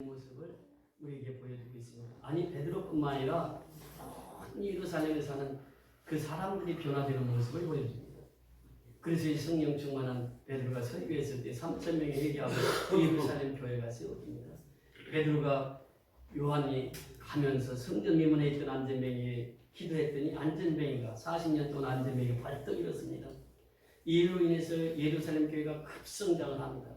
모습을 우리에게 보여주고 있습니다. 아니 베드로뿐만 아니라 온 예루살렘에 사는 그 사람들이 변화되는 모습을 보여줍니다. 그래서 이 성령 충만한 베드로가 설교했을 때 3,000명이 얘기하고 예루살렘 교회가 세워집니다. 베드로가 요한이 가면서 성전 미문에 있던 안전뱅이에 기도했더니 안전뱅이가 40년 동안 안전뱅이가 발떡 일었습니다. 이 일로 인해서 예루살렘 교회가 급성장을 합니다.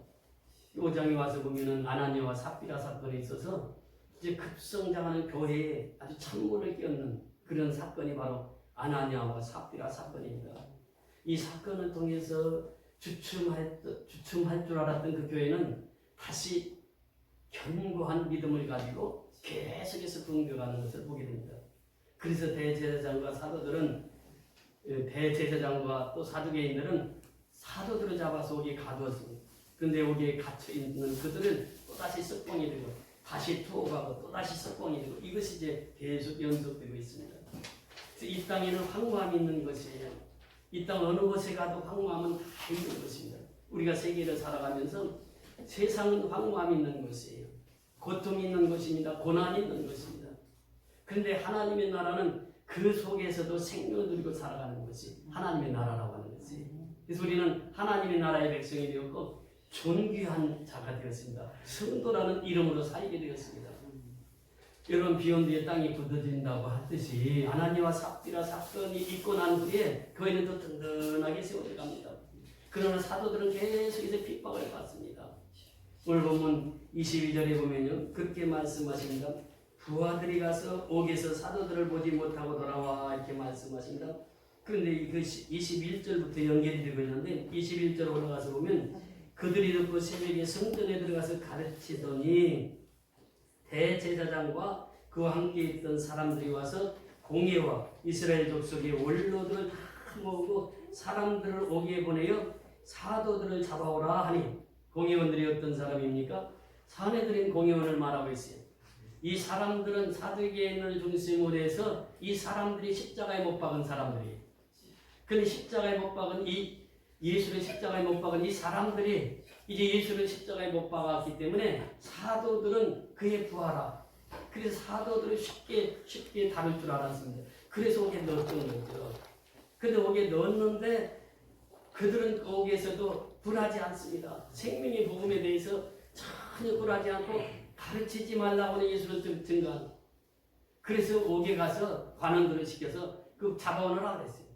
5장에 와서 보면은 아나니아와 삽비라 사건이 있어서 이제 급성장하는 교회에 아주 찬물을 끼얹는 그런 사건이 바로 아나니아와 삽비라 사건입니다. 이 사건을 통해서 주춤할 줄 알았던 그 교회는 다시 견고한 믿음을 가지고 계속해서 붕괴가는 것을 보게 됩니다. 그래서 대제사장과 사도들은 대제사장과 또 사두개인들은 사도들을 잡아서 오기에 가두었습니다. 그런데 여기에 갇혀있는 그들을 또다시 석봉이 되고 다시 투옥하고 또다시 석봉이 되고 이것이 이제 계속 연속되고 있습니다. 그래서 이 땅에는 황무함이 있는 것이에요. 이 땅 어느 곳에 가도 황무함은 다 있는 것입니다. 우리가 세계를 살아가면서 세상은 황무함이 있는 것이에요. 고통이 있는 것입니다. 고난이 있는 것입니다. 그런데 하나님의 나라는 그 속에서도 생명을 누리고 살아가는 것이 하나님의 나라라고 하는 것이에요. 그래서 우리는 하나님의 나라의 백성이 되었고 존귀한 자가 되었습니다. 성도라는 이름으로 살게 되었습니다. 여러분 비온 뒤에 땅이 굳어진다고 하듯이 아나니아와 삽비라 사건이 있고 난 후에 교회는 더 든든하게 세워져 갑니다. 그러나 사도들은 계속해서 핍박을 받습니다. 오늘 보면 22절에 보면요 그렇게 말씀하십니다. 부하들이 가서 옥에서 사도들을 보지 못하고 돌아와 이렇게 말씀하십니다. 그런데 그 21절부터 연결이 되고 있는데 21절 올라가서 보면 그들이 듣고 새벽에 성전에 들어가서 가르치더니 대제사장과 그와 함께 있던 사람들이 와서 공회와 이스라엘 족속의 원로들을 다 모으고 사람들을 오게 보내어 사도들을 잡아오라 하니 공회원들이 어떤 사람입니까? 사내들인 공회원을 말하고 있어요. 이 사람들은 사두개인을 중심으로 해서 이 사람들이 십자가에 못 박은 사람들이에요. 근데 십자가에 못 박은 예수를 십자가에 못 박은 이 사람들이 이제 예수를 십자가에 못 박았기 때문에 사도들은 그의 부하라. 그래서 사도들을 쉽게 다룰 줄 알았습니다. 그래서 옥에 넣었던 거죠. 근데 옥에 넣었는데 그들은 옥에서도 굴하지 않습니다. 생명의 복음에 대해서 전혀 굴하지 않고 가르치지 말라고는 예수를 증거한. 그래서 옥에 가서 관원들을 시켜서 그 잡아오느라 그랬어요.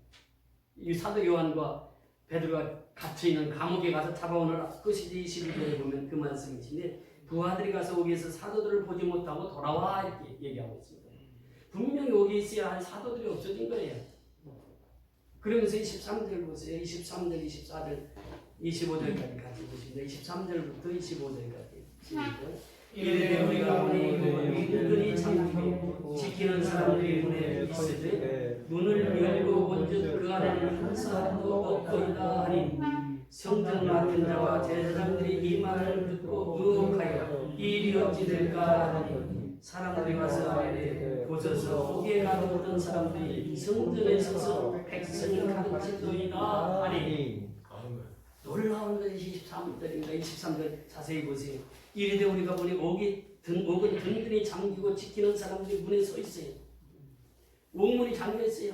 이 사도 요한과 베드로가 갇혀있는 감옥에 가서 잡아오느라 그것이 22절에 보면 그 말씀이신데 부하들이 가서 옥에서 사도들을 보지 못하고 돌아와 이렇게 얘기하고 있습니다. 분명히 옥에 있어야 할 사도들이 없어진 거예요. 그러면서 23절 보세요. 23절, 24절, 25절까지 같이 보십니다. 23절부터 25절까지 이르되 우리가 보니 문들이 잠기고 지키는 사람들이 문에 있으되 문을 열고 본즉 그 안에는 한 사람도 없더이다 하니 성전 맡은 자와 제사장들이 이 말을 듣고 의혹하여 이 일이 어찌 될까 하니 사람들이 와서 아뢰되 보소서 옥에 가두었던 사람들이 성전에 서서 백성을 가르치더이다 하니 놀라운 것이 23절입니다. 23절 자세히 보세요. 이르되 우리가 보니 옥은 든든히 잠기고 지키는 사람들이 문에 서 있어요. 옥문이 잠겨 있어요.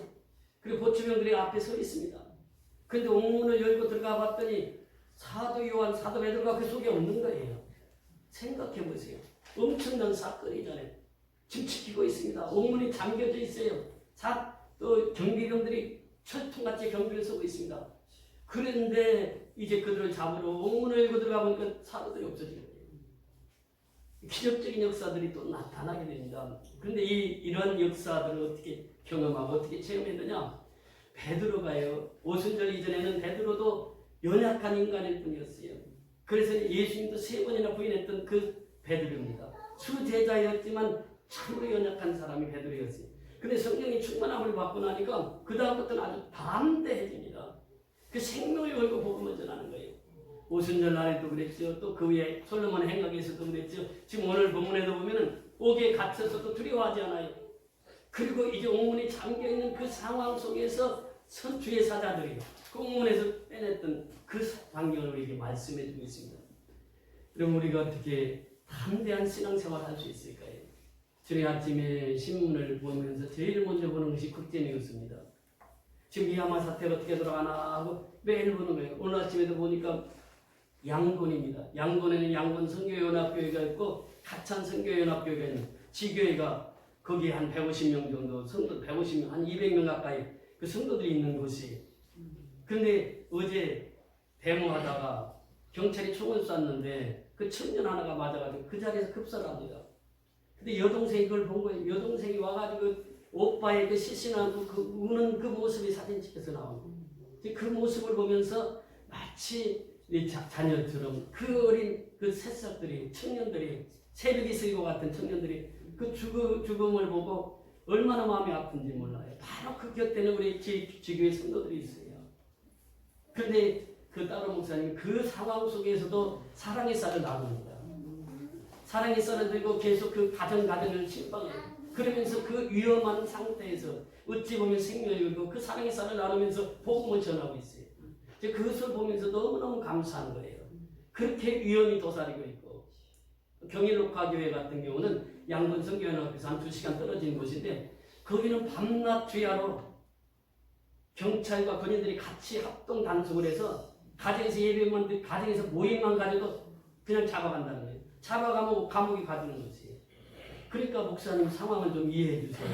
그리고 보초병들이 앞에 서 있습니다. 그런데 옥문을 열고 들어가 봤더니 사도 요한, 사도 베드로가 그 속에 없는 거예요. 생각해 보세요. 엄청난 사건이잖아요. 지금 지키고 있습니다. 옥문이 잠겨져 있어요. 또 경비병들이 철통같이 경비를 서고 있습니다. 그런데 이제 그들을 잡으러 옥문을 열고 들어가 보니까 사도들이 없어지는 거예요. 기적적인 역사들이 또 나타나게 됩니다. 그런데 이런 역사들을 어떻게 경험하고 어떻게 체험했느냐? 베드로가요. 오순절 이전에는 베드로도 연약한 인간일 뿐이었어요. 그래서 예수님도 3번이나 부인했던 그 베드로입니다. 수제자였지만 참으로 연약한 사람이 베드로였어요. 그런데 성령이 충만함을 받고 나니까 그 다음부터는 아주 담대해집니다. 그 생명을 걸고 복음을 전하는 거예요. 오순절 날에도 그랬죠. 또 그 위에 솔로몬 행각에서도 그랬죠. 지금 오늘 본문에도 보면은 옥에 갇혀서도 두려워하지 않아요. 그리고 이제 옥문이 잠겨있는 그 상황 속에서 주의 사자들이 그 옥문에서 빼냈던 그 장면을 우리에게 말씀해 주고 있습니다. 그럼 우리가 어떻게 담대한 신앙생활 할 수 있을까요? 저희 아침에 신문을 보면서 제일 먼저 보는 것이 국제뉴스입니다. 지금 미얀마 사태가 어떻게 돌아가나 하고 매일 보는 거예요. 오늘 아침에도 보니까 양곤입니다. 양곤에는 양곤 선교연합교회가 있고 가찬 선교연합교회가 있는 지교회가 거기에 한 150명 정도 성도 150명 한 200명 가까이 그 성도들이 있는 곳이. 그런데 어제 데모하다가 경찰이 총을 쐈는데 그 청년 하나가 맞아가지고 그 자리에서 급사를 합니다. 근데 여동생이 그걸 본 거예요. 여동생이 와가지고 오빠의 그 시신하고 그 우는 그 모습이 사진 찍혀서 나온 거예요. 그 모습을 보면서 마치 이 자녀처럼 그 어린 그 새싹들이 청년들이 새벽이 쓰이고 같은 청년들이 그 죽음을 보고 얼마나 마음이 아픈지 몰라요. 바로 그 곁에는 우리 지교회 성도들이 있어요. 그런데 그 따로 목사님 그 상황 속에서도 사랑의 쌀을 나눕니다. 사랑의 쌀을 들고 계속 그 가정을 신방해요. 그러면서 그 위험한 상태에서 어찌 보면 생명이고 그 사랑의 쌀을 나누면서 복음을 전하고 있어요. 그것을 보면서 너무너무 감사한 거예요. 그렇게 위험이 도사리고 있고 경일록화교회 같은 경우는 양곤 선교연합에서 한 2시간 떨어진 곳인데 거기는 밤낮 주야로 경찰과 군인들이 같이 합동 단속을 해서 가정에서 예배만 가정에서 모임만 가져도 그냥 잡아간다는 거예요. 잡아가면 감옥에 가두는 거지. 그러니까 목사님 상황을 좀 이해해 주세요.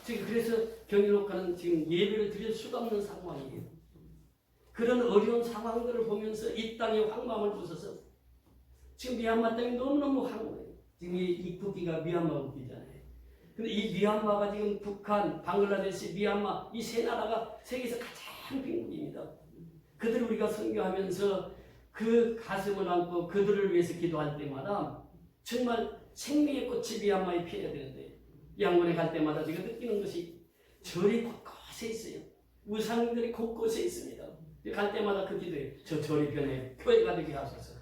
지금 그래서 경일록화는 지금 예배를 드릴 수가 없는 상황이에요. 그런 어려운 상황들을 보면서 이 땅의 황망을 부숴서 지금 미얀마 땅이 너무너무 황홀해요. 지금 이 국기가 미얀마 국기잖아요. 근데 이 미얀마가 지금 북한, 방글라데시, 미얀마 이 세 나라가 세계에서 가장 빈국입니다. 그들을 우리가 선교하면서 그 가슴을 안고 그들을 위해서 기도할 때마다 정말 생명의 꽃이 미얀마에 피어야 되는데 양곤에 갈 때마다 제가 느끼는 것이 절이 곳곳에 있어요. 우상들이 곳곳에 있습니다. 갈 때마다 그 기도해요. 저 절이 변해 교회가 되게 하소서.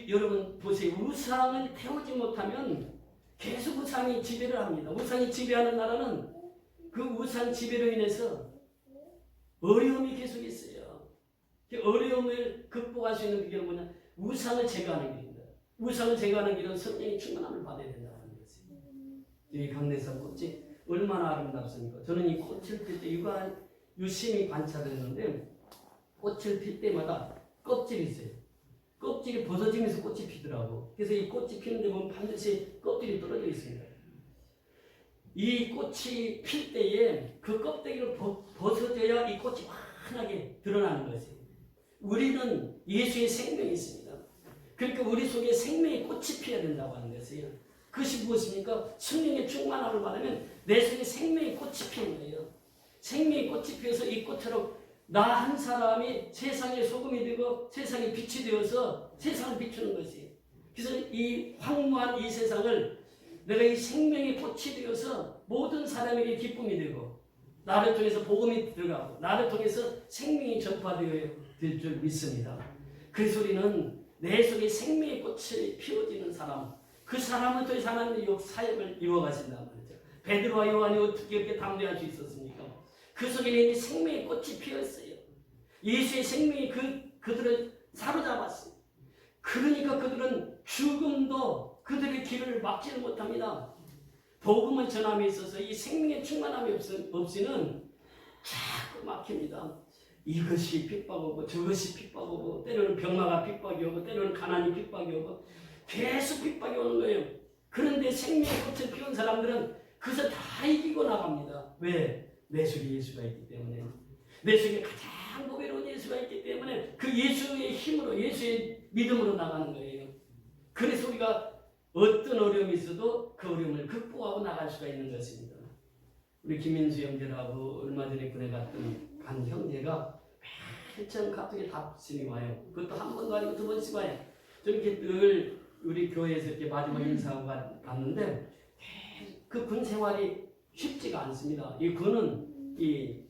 여러분 보세요. 우상을 태우지 못하면 계속 우상이 지배를 합니다. 우상이 지배하는 나라는 그 우상 지배로 인해서 어려움이 계속 있어요. 어려움을 극복할 수 있는 비결은 뭐냐? 우상을 제거하는 길입니다. 우상을 제거하는 길은 성령의 충만함을 받아야 된다는 것이에요. 이 강내산 꽃이 얼마나 아름답습니까? 저는 이 꽃을 필 때 유심히 관찰했는데 꽃을 필 때마다 껍질이 있어요. 껍질이 벗어지면서 꽃이 피더라고. 그래서 이 꽃이 피는데 보면 반드시 껍질이 떨어져 있습니다. 이 꽃이 필 때에 그 껍데기를 벗어져야 이 꽃이 환하게 드러나는 것이에요. 우리는 예수의 생명이 있습니다. 그러니까 우리 속에 생명의 꽃이 피어야 된다고 하는 것이에요. 그것이 무엇입니까? 성령의 충만함을 받으면 내 속에 생명의 꽃이 피는 거예요. 생명의 꽃이 피어서 이 꽃처럼 나 한 사람이 세상의 소금이 되고 세상의 빛이 되어서 세상을 비추는 것이에요. 그래서 이 황무한 이 세상을 내가 이 생명의 꽃이 되어서 모든 사람에게 기쁨이 되고 나를 통해서 복음이 들어가고 나를 통해서 생명이 전파되어야 될 줄 믿습니다. 그래서 우리는 내 속에 생명의 꽃이 피워지는 사람, 그 사람을 통해서 하나님의 사역을 이루어가신다는 거죠. 베드로와 요한이 어떻게 이렇게 담대할 수 있었습니까? 그 속에 이미 생명의 꽃이 피었어요. 예수의 생명이 그들을 사로잡았어요. 그러니까 그들은 죽음도 그들의 길을 막지는 못합니다. 복음을 전함에 있어서 이 생명의 충만함이 없이는 자꾸 막힙니다. 이것이 핍박오고 저것이 핍박오고 때로는 병마가 핍박이 오고 때로는 가난이 핍박이 오고 계속 핍박이 오는 거예요. 그런데 생명의 꽃을 피운 사람들은 그것을 다 이기고 나갑니다. 왜? 내 속에 예수가 있기 때문에. 내 속에 가장 보배로운 예수가 있기 때문에 그 예수의 힘으로 예수의 믿음으로 나가는 거예요. 그래서 우리가 어떤 어려움이 있어도 그 어려움을 극복하고 나갈 수가 있는 것입니다. 우리 김민수 형제라고 얼마 전에 군에 갔던 간 형제가 매일 처음 카톡에 답신이 와요. 그것도 한 번도 아니고 2번씩 와요. 좀 이렇게 늘 우리 교회에서 이렇게 마지막 인사하고 갔는데 그 군 생활이 쉽지가 않습니다. 이 군은 이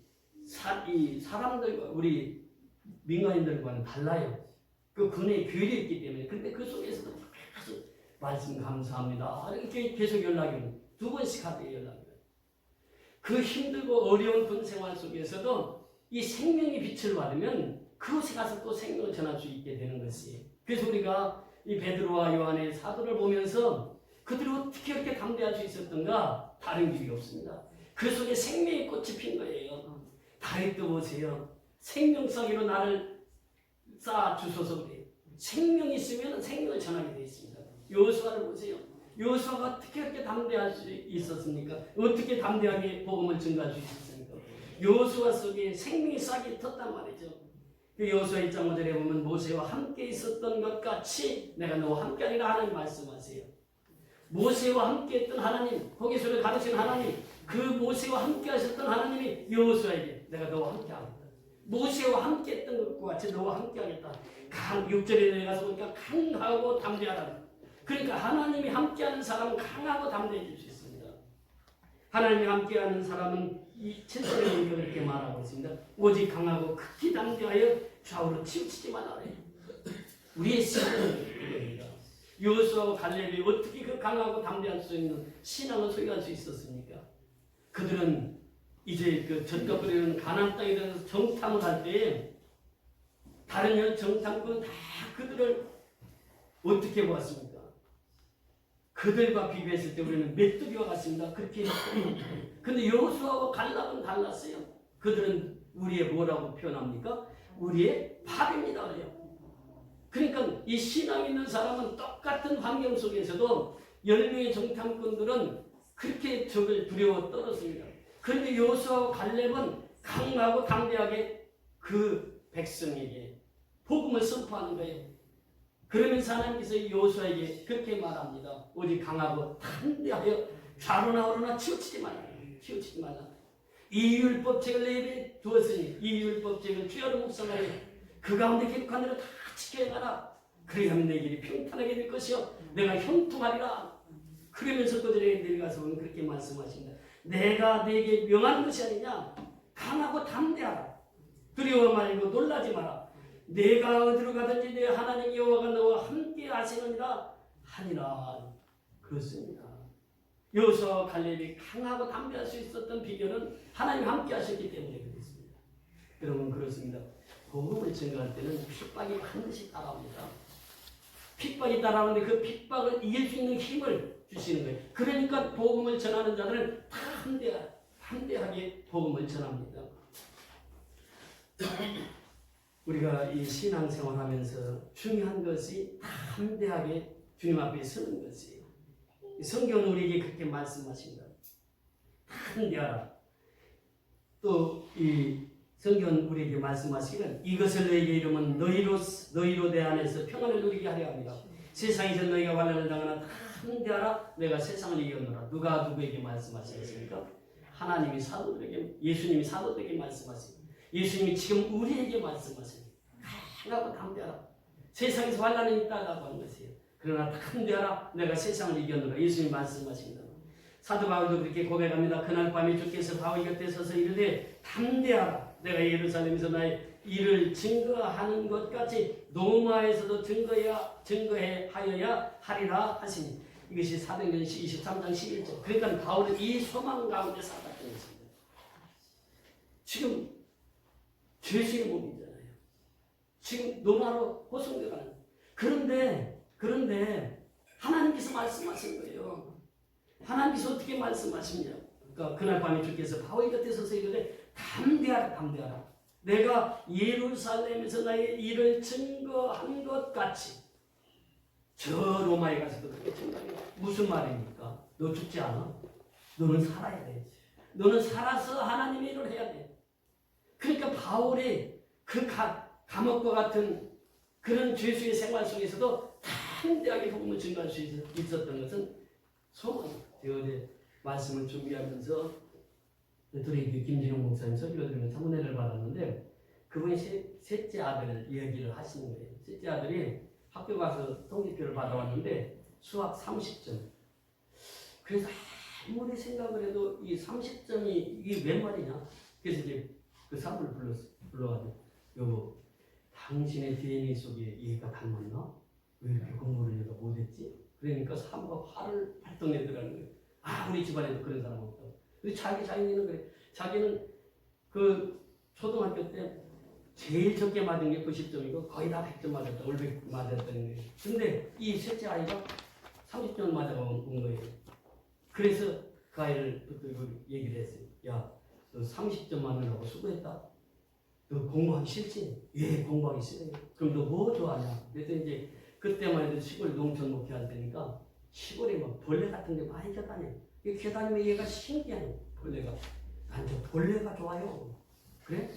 사람들과 우리 민간인들과는 달라요. 그 군의 규율이 있기 때문에. 근데 그 속에서도 계속 말씀 감사합니다. 이렇게 계속 연락이 오는 2번씩 하루에 연락이 와요. 그 힘들고 어려운 군 생활 속에서도 이 생명의 빛을 받으면 그곳에 가서 또 생명을 전할 수 있게 되는 것이에요. 그래서 우리가 이 베드로와 요한의 사도를 보면서 그들이 어떻게 이렇게 담대할 수 있었던가? 다른 길이 없습니다. 그 속에 생명의 꽃이 핀 거예요. 다윗도 보세요. 생명사기로 나를 쌓아 주소서 그래요. 생명이 있으면 생명을 전하게 되어 있습니다. 여호수아를 보세요. 여호수아가 어떻게 이렇게 담대할 수 있었습니까? 어떻게 담대하게 복음을 증거할 수 있었습니까? 여호수아 속에 생명의 싹이 텄단 말이죠. 그 여호수아 1장 5절에 보면 모세와 함께 있었던 것 같이 내가 너와 함께하리라 하나님 말씀하세요. 모세와 함께 했던 하나님, 거기서를 가르친 하나님, 그 모세와 함께 하셨던 하나님이 여호수아에게 내가 너와 함께 하겠다. 모세와 함께 했던 것과 같이 너와 함께 하겠다. 6절에 내려가서 보니까 강하고 담대하라. 그러니까 하나님이 함께하는 사람은 강하고 담대해질 수 있습니다. 하나님이 함께하는 사람은 이 7절에 이렇게 말하고 있습니다. 오직 강하고 극히 담대하여 좌우로 치우치지 말아라. 우리의 신앙은 이겁니다. 여호수아와 갈렙이 어떻게 그 강하고 담대할 수 있는 신앙을 소유할 수 있었습니까? 그들은 이제 그 젖과 끓이는 가나안 땅에 대해서 정탐을 할 때 다른 정탐꾼은 다 그들을 어떻게 보았습니까? 그들과 비교했을 때 우리는 메뚜기와 같습니다. 그렇게 근데 여호수아와 갈렙은 달랐어요. 그들은 우리의 뭐라고 표현합니까? 우리의 밥입니다. 그래요. 그러니까 이 신앙 있는 사람은 똑같은 환경 속에서도 10명의 정탐꾼들은 그렇게 적을 두려워 떨었습니다. 그런데 여호수아와 갈렙은 강하고 담대하게 그 백성에게 복음을 선포하는 거예요. 그러면서 하나님께서 여호수아에게 그렇게 말합니다. 오직 강하고 담대하여 좌로나 우로나 치우치지 말라. 치우치지 말라. 이 율법책을 내 입에 두었으니 이 율법책을 주야로 묵상하여 그 가운데 기록한 대로 다 지켜야 하라. 그래야만 내 길이 평탄하게 될 것이요 내가 형통하리라. 그러면서 그들에게 내려가서 그렇게 말씀하십니다. 내가 네게 명한 것이 아니냐. 강하고 담대하라. 두려워 말고 놀라지 마라. 내가 어디로 가든지 내 하나님 여호와가 너와 함께 하시느니라 하니라. 그렇습니다. 여호수아와 갈렙이 강하고 담대할 수 있었던 비결은 하나님 함께 하셨기 때문에 그렇습니다. 여러분 그렇습니다. 복음을 증거할 때는 핍박이 반드시 따라옵니다. 핍박이 따라오는데 그 핍박을 이길 수 있는 힘을 주시는 거예요. 그러니까 복음을 전하는 자들은 담대하게 복음을 전합니다. 우리가 이 신앙생활 하면서 중요한 것이 담대하게 주님 앞에 서는 것이에요. 성경은 우리에게 그렇게 말씀하십니다. 담대하라. 또 이 성경은 우리에게 말씀하시기는 이것을 너희에게 이르면 너희로 내 안에서 평안을 누리게 하려 합니다. 세상에서 너희가 환난을 당하나 담대하라. 내가 세상을 이겼노라. 누가 누구에게 말씀하시겠습니까? 하나님이 사도들에게, 예수님이 사도들에게 말씀하십니다. 예수님이 지금 우리에게 말씀하십니다. 강하고 담대하라. 세상에서 환난이 있다라고 하는 것이에요. 그러나 담대하라. 내가 세상을 이겼노라. 예수님이 말씀하십니다. 사도 바울도 그렇게 고백합니다. 그날 밤에 주께서 바울 곁에 서서 이르되 담대하라. 내가 예루살렘에서 나의 일을 증거하는 것 같이 로마에서도 증거해 하여야 하리라 하시니 이것이 사도행전 23장 11절. 그러니까 바울은 이 소망 가운데 살았던 것입니다. 지금 죄수의 몸이잖아요. 지금 로마로 호송되어가는. 그런데 하나님께서 말씀하신 거예요. 하나님께서 어떻게 말씀하시냐? 그러니까 그날 밤에 주께서 바울 곁에 서서 이르되 담대하라. 내가 예루살렘에서 나의 일을 증거한 것 같이 저 로마에 가서도 그렇게 증거해. 무슨 말입니까? 너 죽지 않아? 너는 살아야 돼. 너는 살아서 하나님의 일을 해야 돼. 그러니까 바울이 그 감옥과 같은 그런 죄수의 생활 속에서도 담대하게 복음을 증거할 수 있었던 것은 소망입니다. 제가 어제 말씀을 준비하면서 도레기 김진웅 목사님 설교 들으면서 참 은혜를 받았는데 그분이 셋째 아들 이야기를 하시는 거예요. 셋째 아들이 학교 가서 통지표를 받아왔는데 수학 30점. 그래서 아무리 생각을 해도 이 30점이 이게 웬 말이냐? 그래서 이제 그 사부를 불러가지고 여보, 당신의 DNA 속에 얘가 닮았나? 왜 이렇게 공부를 얘가 못했지? 그러니까 사부가 화를 발동 내더라는 거예요. 우리 집안에도 그런 사람 없다고. 자기는 그래. 자기는 그 초등학교 때 제일 적게 맞은 게 90점이고 거의 다 100점 맞았다. 올 100 맞았다는 거예요. 근데 이 셋째 아이가 30점 맞아온 거예요. 그래서 그 아이를 붙들고 얘기를 했어요. 야, 너 30점 맞으려고 수고했다. 너 공부하기 싫지? 예, 공부하기 싫어요. 그럼 너 뭐 좋아하냐? 그래서 이제 그때만 해도 시골 농촌 목회할 때니까 시골에 막 벌레 같은 게 많이 껴다녀요. 껴다니면 얘가 신기해요. 벌레가. 난 저 벌레가 좋아요. 그래?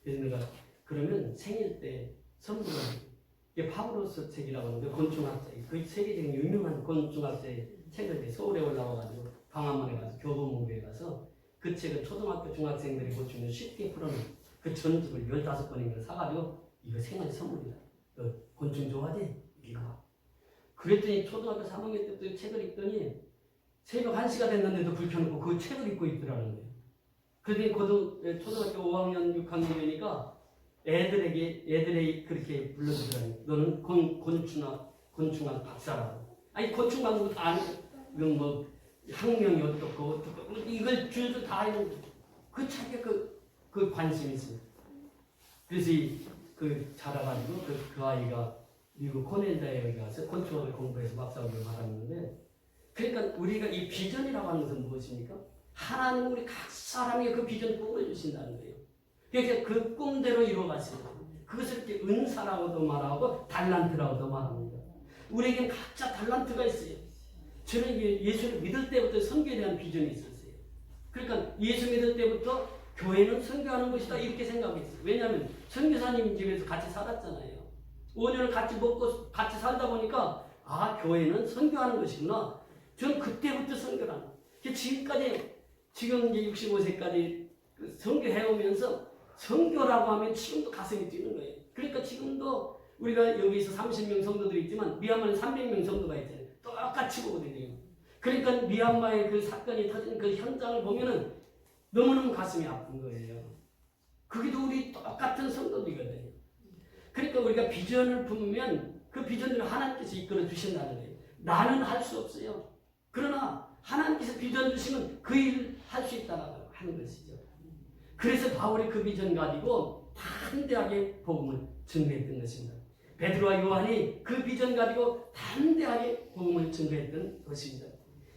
그래서 내가 그러면 생일 때 선물을 이게 파브로스 책이라고 하는데 곤충학자 그 세계적인 유명한 곤충학자의 책을 서울에 올라와가지고 방학만에 가서 교보문고에 가서 그 책을 초등학교 중학생들이 곤충을 쉽게 풀어놓은 그 전집을 15권인가 사가지고 이거 생일 선물이다. 너 곤충 좋아하지? 이거 그랬더니 초등학교 3학년 때부터 책을 읽더니 새벽 1시가 됐는데도 불 켜놓고 그 책을 읽고 있더라는 거예요. 그랬더니 초등학교 5학년 6학년이니까 애들에게 그렇게 불러주더라니. 너는 곤충학 박사라고. 아니 곤충 방법도 아니 이건 뭐 학명이 어떻고 이걸 줄도 다 알고 그 책에 그 관심이 있어요. 그래서 그 자라가지고 그 아이가 미국 코넬 대학에 가서 곤충학을 공부해서 박사학위를 받았는데 그러니까 우리가 이 비전이라고 하는 것은 무엇입니까? 하나님 우리 각 사람에게 그 비전 꿈을 주신다는 거예요. 그러니까 그 꿈대로 이루어가시는 그것을 이렇게 은사라고도 말하고 달란트라고도 말합니다. 우리에겐 각자 달란트가 있어요. 저는 예수를 믿을 때부터 선교에 대한 비전이 있었어요. 그러니까 예수 믿을 때부터 교회는 선교하는 것이다 이렇게 생각했어요. 왜냐하면 선교사님 집에서 같이 살았잖아요. 5년을 같이 먹고 같이 살다 보니까 아 교회는 선교하는 것이구나. 저는 그때부터 선교를 하는 거예요. 지금까지 지금 이제 65세까지 선교해오면서 선교라고 하면 지금도 가슴이 뛰는 거예요. 그러니까 지금도 우리가 여기서 30명 성도들이 있지만 미얀마는 300명 성도가 있잖아요. 똑같이 보거든요. 그러니까 미얀마의 그 사건이 터진 그 현장을 보면은 너무너무 가슴이 아픈 거예요. 그게도 우리 똑같은 성도들이거든요. 그러니까 우리가 비전을 품으면 그 비전을 하나님께서 이끌어 주신다는 거예요. 나는 할 수 없어요. 그러나 하나님께서 비전 주시면 그 일을 할 수 있다고 하는 것이죠. 그래서 바울이 그 비전 가지고 담대하게 복음을 전개했던 것입니다. 베드로와 요한이 그 비전 가지고 담대하게 복음을 전개했던 것입니다.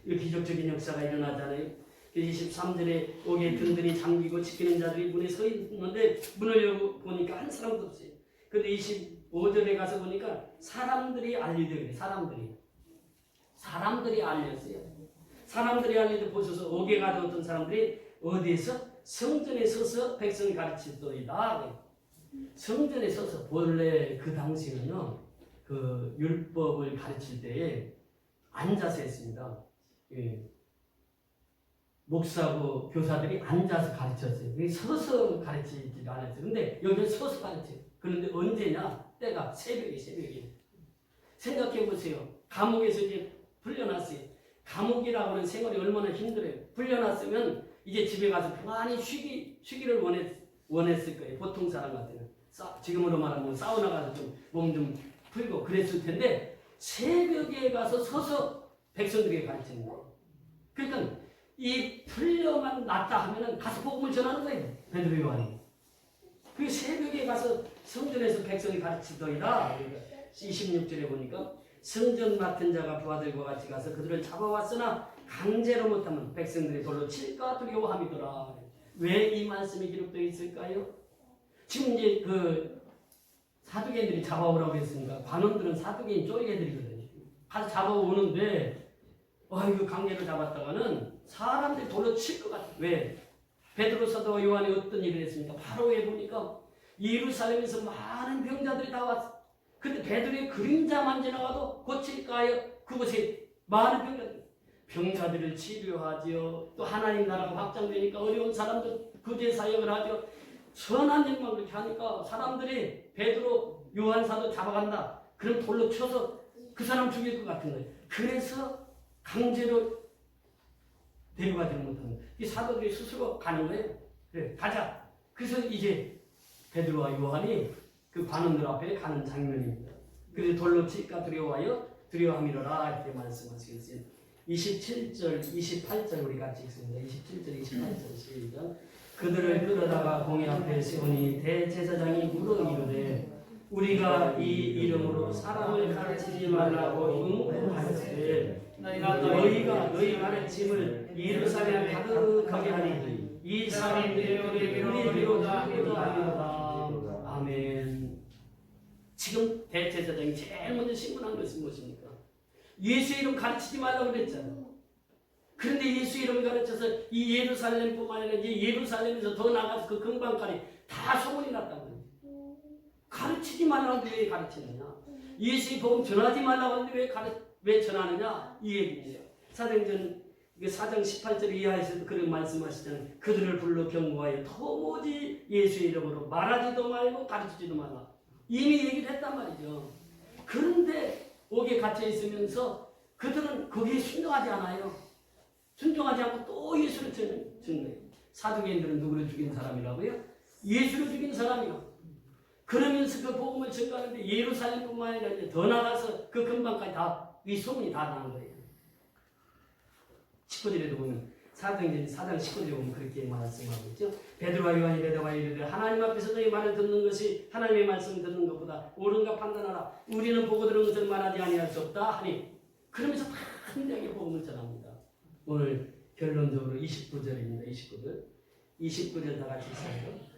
이 기적적인 역사가 일어나잖아요. 23절에 옥에 든든히 잠기고 지키는 자들이 문에 서 있는데 문을 열고 보니까 한 사람도 없어요. 근데 25절에 가서 보니까 사람들이 알리더래요. 사람들이 알렸어요. 사람들이 알리도 보셔서 옥에 가져왔던 사람들이 어디에서? 성전에 서서 백성을 가르치더이다. 성전에 서서 본래 그 당시는요, 그 율법을 가르칠 때에 앉아서 했습니다. 예. 목사고 교사들이 앉아서 가르쳤어요. 서서 가르치지 않았어요. 근데 여기는 서서 가르쳐요. 그런데 언제냐? 때가 새벽에. 생각해 보세요. 감옥에서 이제 풀려났어요. 감옥이라고 하는 생활이 얼마나 힘들어요. 풀려났으면 이제 집에 가서 편안히 쉬기를 원했을 거예요. 보통 사람 같으면. 지금으로 말하면 사우나 가서 좀 몸 좀 풀고 그랬을 텐데 새벽에 가서 서서 백성들에게 가르치는 거예요. 그러니까 이 풀려만 났다 하면은 가서 복음을 전하는 거예요. 베드로 요한이. 그 새벽에 가서 성전에서 백성이 가르치더이다. 26절에 보니까 성전 맡은 자가 부하들과 같이 가서 그들을 잡아왔으나 강제로 못하면 백성들이 돌로 칠까 두려워함이더라. 왜 이 말씀이 기록되어 있을까요? 지금 이제 그 사두개인들이 잡아오라고 했으니까 관원들은 사두개인 쪼리개들이거든요. 가서 잡아오는데 이거 강제로 잡았다가는 사람들이 돌로 칠 것 같아요. 왜? 베드로 사도와 요한이 어떤 일을 했습니까? 바로 왜 보니까 예루살렘에서 많은 병자들이 다 왔어. 근데 베드로의 그림자만 지나가도 고칠까 하여 그곳에 많은 병자들을 치료하지요. 또 하나님 나라가 확장되니까 어려운 사람들 구제 사역을 하죠. 선한 일만 그렇게 하니까 사람들이 베드로 요한 사도 잡아간다. 그럼 돌로 쳐서 그 사람 죽일 것 같은 거예요. 그래서 강제로 데려가지 못하는 거예요. 이 사도들이 스스로 가는 거예요. 그래, 가자. 그래서 이제 베드로와 요한이 그 관원들 앞에 가는 장면입니다. 그래서 돌로 칠까 두려워함이로라 이렇게 말씀하시겠어요. 27절, 28절 우리 같이 읽습니다. 27절, 28절 시작. 그들을 끌어다가 공회 앞에 세우니 대제사장이 물어 이르되 우리가 이 이름으로 사람을 가르치지 말라고 응하였으되 너희가 너희 가르침을 예루살렘 가득하게 하니 이 사람들이 우리에게로 나기도 하리로다. 아멘. 지금 대제사장이 제일 먼저 신문한 것이 무엇입니까? 예수 이름 가르치지 말라고 그랬잖아요. 그런데 예수 이름을 가르쳐서 이 예루살렘뿐만 아니라 이제 예루살렘에서 더 나가서 그 근방까지 다 소문이 났단 말이에요. 가르치지 말라고 왜 가르치느냐? 예수의 복음 전하지 말라고 하는데 왜 전하느냐? 이 얘기예요. 사도행전 4장 18절 이하에서도 그런 말씀하시잖아요. 그들을 불러 경고하여 도무지 예수 이름으로 말하지도 말고 가르치지도 말라. 이미 얘기를 했단 말이죠. 그런데 옥에 갇혀 있으면서 그들은 거기에 순종하지 않아요. 순종하지 않고 또 예수를 전는 거예요. 사두개인들은 누구를 죽인 사람이라고요? 예수를 죽인 사람이요. 그러면서 그 복음을 전가하는데 예루살렘뿐만 아니라 이제 더 나가서 그 근방까지 다 이 소문이 다 나는 거예요. 19절에도 보면 사도행전 4장 19절에 보면 그렇게 말씀하고 있죠. 베드로와 요한이 대답하여 이르되 하나님 앞에서 너희 말을 듣는 것이 하나님의 말씀을 듣는 것보다 옳은가 판단하라. 우리는 보고 들은 것을 말하지 아니할 수 없다 하니 그러면서 담대하게 복음을 전합니다. 오늘 결론적으로 29절입니다. 29절 다 같이 읽어요.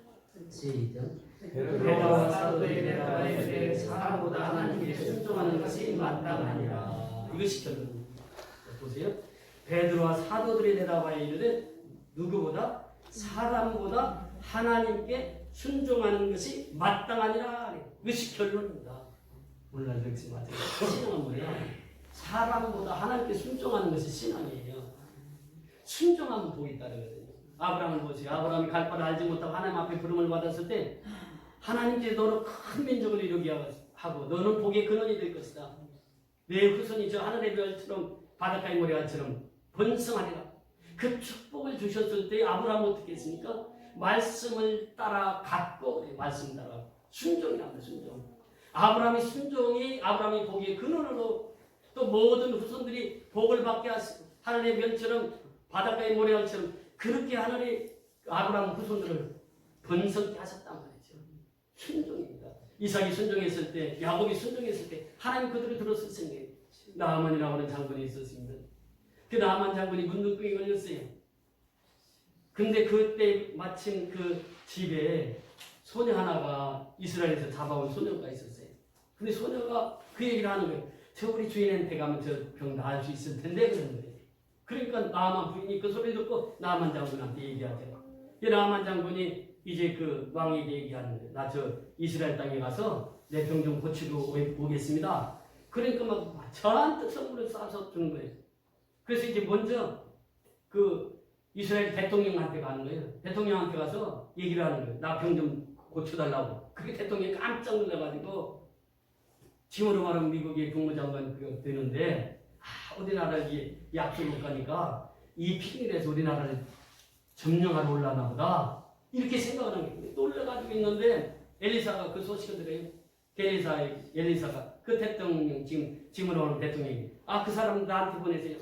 시작. 베드로와 사도들이 대답하여 이르되 사람보다 하나님께 순종하는 것이 마땅하니라. 이것이 결론입니다. 보세요. 베드로와 사도들이 대답하여 이르되 누구보다 사람보다 하나님께 순종하는 것이 마땅하니라. 이것이 결론입니다. 오늘날 렉시 맞아요. 신앙은 뭐냐? 사람보다 하나님께 순종하는 것이 신앙이에요. 순종하면 복이 따르거든요. 아브라함을 보세요. 아브라함이 갈 바를 알지 못하고 하나님 앞에 부름을 받았을 때 하나님께 너로 큰 민족을 이루게 하고 너는 복의 근원이 될 것이다. 내 후손이 저 하늘의 별처럼 바닷가의 모래알처럼 번성하리라. 그 축복을 주셨을 때 아브라함은 어떻게 했습니까? 말씀을 따라 갖고 말씀 따라 순종이랍니다. 순종. 순종이 아브라함이 복의 근원으로 또 모든 후손들이 복을 받게 하시고 하늘의 별처럼 바닷가의 모래알처럼 그렇게 하늘의 아브라함 후손들을 번성케 하셨단 말이죠. 순종입니다. 이삭이 순종했을 때, 야곱이 순종했을 때 하나님 그들을 들었을 때에 나아만이라고 하는 장군이 있었습니다. 그 나아만 장군이 문둥병에 걸렸어요. 근데 그때 마침 그 집에 소녀 하나가 이스라엘에서 잡아온 소녀가 있었어요. 근데 소녀가 그 얘기를 하는 거예요. 저 우리 주인한테 가면 저 병 나을 수 있을 텐데 그런 거예요. 그러니까 나아만 부인이 그 소리 듣고 나아만 장군한테 얘기하죠. 이 나아만 장군이 이제 그 왕에게 얘기하는 거예요. 나 저 이스라엘 땅에 가서 내 병 좀 고치고 오겠습니다. 그러니까 막 잔뜩 선물을 싸서 주는 거예요. 그래서 이제 먼저 그 이스라엘 대통령한테 가는 거예요. 대통령한테 가서 얘기를 하는 거예요. 나 병 좀 고쳐달라고. 그게 대통령이 깜짝 놀라가지고 지금으로 말하면 미국의 국무장관 되는데 어디 나라에 약속 못 가니까 이 핑계에서 우리나라를 점령하러 올라나 보다 이렇게 생각을 하는 거예요. 놀라가지고 있는데 엘리사가 그 소식을 들어요. 엘리사가 그 대통령 지금으로 오는 대통령이 그 사람 나한테 보내세요.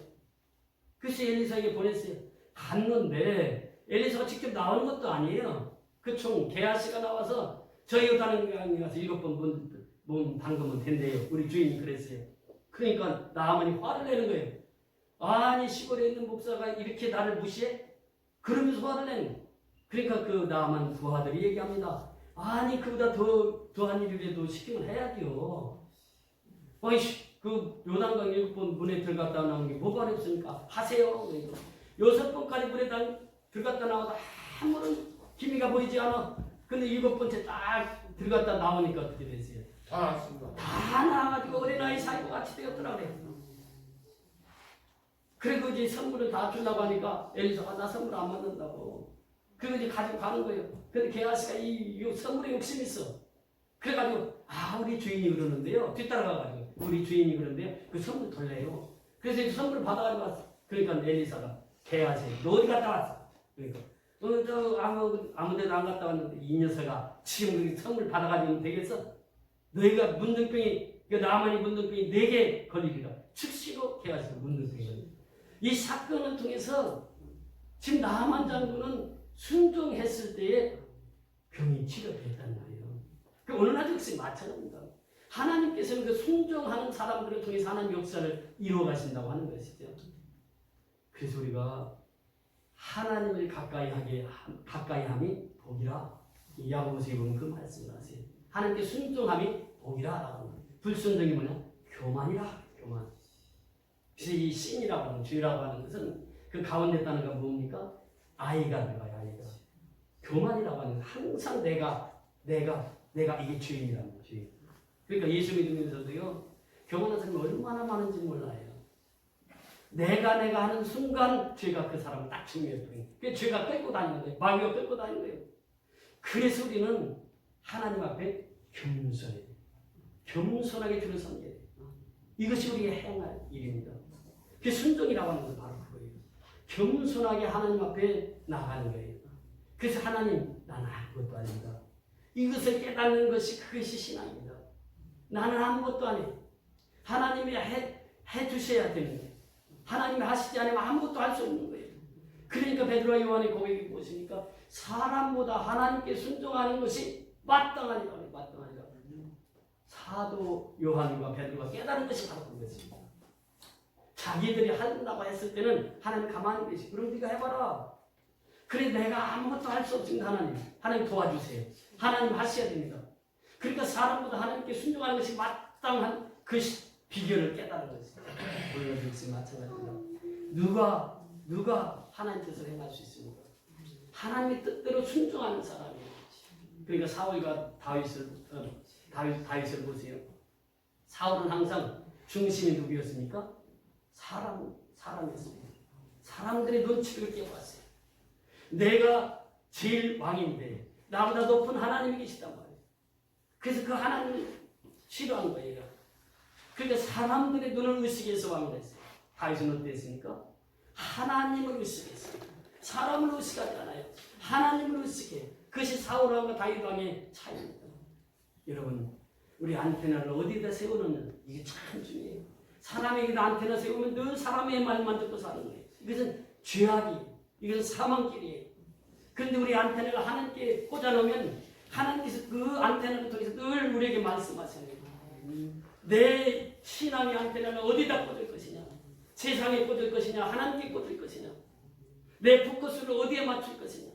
그래서 엘리사에게 보냈어요. 갔는데 엘리사가 직접 나오는 것도 아니에요. 그 총 게하시가 나와서 저 요단강에 가서 7번 몸 담그면 된대요. 우리 주인이 그랬어요. 그러니까 나아만이 화를 내는 거예요. 아니 시골에 있는 목사가 이렇게 나를 무시해? 그러면서 화를 내는 거예요. 그러니까 그 나아만 부하들이 얘기합니다. 아니 그보다 더한 일이라도 시키면 해야죠. 그 요단강 7번 문에 들어갔다 나온 게 뭐가 어렵습니까? 하세요. 그러니까 6번까지 문에 들어갔다 나와도 아무런 기미가 보이지 않아. 근데 7번째 딱 들어갔다 나오니까 어떻게 됐어요? 다 나왔습니다. 다 나와가지고 어린아이 사이고 같이 되었더라 그래요. 그리고 이제 선물을 다 주려고 하니까 엘리사가 나 선물 안 받는다고. 그리고 이제 가지고 가는 거예요. 근데 게하시가 이 선물에 욕심이 있어. 그래가지고 우리 주인이 그러는데요. 뒤따라가가지고 우리 주인이 그러는데 그 선물 돌래요. 그래서 이제 선물을 받아가지고 왔어. 그러니까 엘리사가 게하시 너 어디 갔다 왔어? 그러니까 저 아무 데도 안 갔다 왔는데 이 녀석아 지금 선물 받아가지고 되겠어? 너희가 문둥병이 나아만이 문둥병이 4개 걸리리라. 즉시로 게하시가 문둥병이 걸리리라. 이 사건을 통해서 지금 나아만 장군은 순종했을 때에 병이 치료됐다는 거예요. 그 오늘날 역시 마찬가지입니다. 하나님께서는 그 순종하는 사람들을 통해서 하나님 역사를 이루어 가신다고 하는 것이죠. 그래서 우리가 하나님을 가까이 함이 복이라. 야고보서에 보면 그 말씀을 하세요. 하나님께 순종함이 복이라라고 하는 거예요. 불순종이 뭐냐? 교만이라. 교만. 그래서 이 신이라고 하는 주라고 하는 것은 그 가운데 있다는 건 뭡니까? 아이가 들어가요. 아이가. 교만이라고 하는 건 항상 내가 이게 주인이라는 거죠. 주인. 그러니까 예수 믿으면서도요, 교만한 사람이 얼마나 많은지 몰라요. 내가 하는 순간 죄가 그 사람을 딱 증명해요. 그 죄가 끌고 다니는 거예요. 마귀가 끌고 다니는 거예요. 그래서 우리는 하나님 앞에 겸손하게 주를 섬겨야 돼요. 이것이 우리가 행할 일입니다. 그 순종이라고 하는 건 바로 그거예요. 겸손하게 하나님 앞에 나가는 거예요. 그래서 하나님, 나는 아무것도 아닙니다. 이것을 깨닫는 것이 그것이 신앙입니다. 나는 아무것도 안 해. 하나님이 해주셔야 되는데 하나님이 하시지 않으면 아무것도 할 수 없는 거예요. 그러니까 베드로와 요한의 고백이 무엇입니까? 사람보다 하나님께 순종하는 것이 마땅하니라. 마땅하니라. 사도 요한과 베드로가 깨달은 것이 바로 그것입니다. 자기들이 한다고 했을 때는 하나님 가만히 계시. 그럼 네가 해봐라. 그래 내가 아무것도 할 수 없습니다. 하나님 도와주세요. 하나님 하셔야 됩니다. 그러니까 사람보다 하나님께 순종하는 것이 마땅한 그 비결을 깨달은 것입니다. 오늘 역시 마찬가지입니다. 누가 하나님 뜻을 행할 수 있습니까? 하나님의 뜻대로 순종하는 사람이에요. 그러니까 사울과 다윗을 보세요. 사울은 항상 중심이 누구였습니까? 사람이었습니다. 사람들의 눈치를 깨봤어요. 내가 제일 왕인데 나보다 높은 하나님이 계시단 말이에요. 그래서 그 하나님을 싫어한 거예요. 그러니까 사람들의 눈을 의식해서 왕을 했어요. 다윗은 어땠습니까? 하나님을 의식했어요. 사람을 의식하지 않아요. 하나님을 의식해요. 그것이 사울왕과 다윗왕의 차이입니다. 여러분, 우리 안테나를 어디다 세우느냐 이게 참 중요해요. 사람에게도 안테나 세우면 늘 사람의 말만 듣고 사는 거예요. 이것은 죄악이에요. 이것은 사망길이에요. 그런데 우리 안테나가 하나님께 꽂아놓으면 하나님께서 그 안테나를 통해서 늘 우리에게 말씀하시는 거예요. 내 신앙의 안테나는 어디다 꽂을 것이냐? 세상에 꽂을 것이냐? 하나님께 꽂을 것이냐? 내 포커스를 어디에 맞출 것이냐?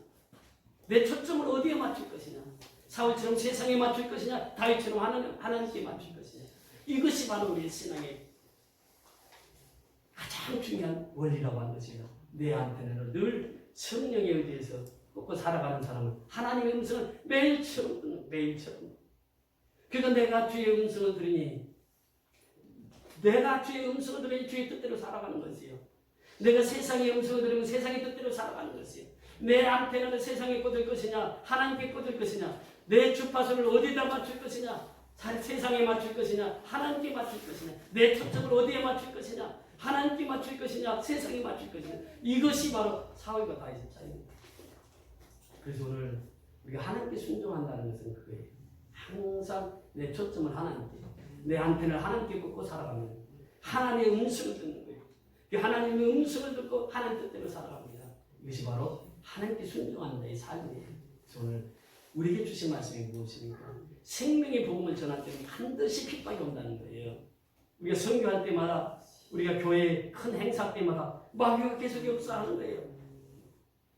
내 초점을 어디에 맞출 것이냐? 사울처럼 세상에 맞출 것이냐? 다윗처럼 하나님께 맞출 것이냐? 이것이 바로 우리의 신앙의 가장 중요한 원리라고 하는 것이에요. 내 안테나를 늘 성령에 의지해서 꽂고 살아가는 사람은 하나님의 음성을 매일처럼 듣는, 매일처럼. 그러니까 내가 주의 음성을 들으니 주의 뜻대로 살아가는 것이에요. 내가 세상의 음성을 들으면 세상의 뜻대로 살아가는 것이에요. 내 안테나를 세상에 꽂을 것이냐 하나님께 꽂을 것이냐, 내 주파수를 어디다 맞출 것이냐, 세상에 맞출 것이냐 하나님께 맞출 것이냐, 내 초점을 어디에 맞출 것이냐 하나님께 맞출 것이냐 세상에 맞출 것이냐, 이것이 바로 사울과 다윗의 차이입니다. 그래서 오늘 우리가 하나님께 순종한다는 것은 그거예요. 항상 내 초점을 하나님께, 내 안테나를 하나님께 꽂고 살아가면 하나님의 음성을 듣는 거예요. 하나님의 음성을 듣고 하나님 뜻대로 살아갑니다. 이것이 바로 하나님께 순종하는 자의 삶이에요. 그래서 오늘 우리에게 주신 말씀이 무엇입니까? 생명의 복음을 전할 때는 반드시 핍박이 온다는 거예요. 우리가 선교할 때마다, 우리가 교회 큰 행사 때마다 마귀가 계속 역사하는 거예요.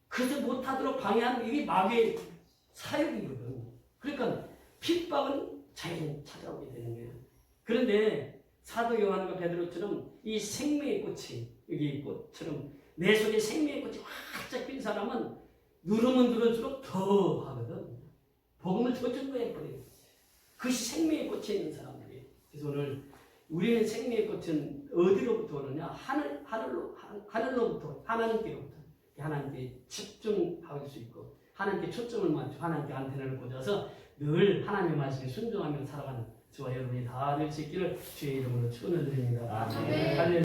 그래서 못하도록 방해하는 게 이게 마귀의 사역이거든. 그러니까 핍박은 자연히 찾아오게 되는 거예요. 그런데 사도 요한과 베드로처럼 이 생명의 꽃이, 여기 꽃처럼 내 속에 생명의 꽃이 활짝 핀 사람은 누르면 누를수록 더 하거든. 복음을 줬던 거예요. 그것이 생명의 꽃에 있는 사람들이에요. 그래서 오늘 우리는 생명의 꽃은 어디로부터 오느냐? 하늘로부터, 하나님께로부터. 하나님께 집중할 수 있고 하나님께 초점을 맞추고 하나님께 안테나를 꽂아서 늘 하나님의 말씀에 순종하며 살아가는 저와 여러분이 다 될 수 있기를 주의 이름으로 축원을 드립니다. 아멘.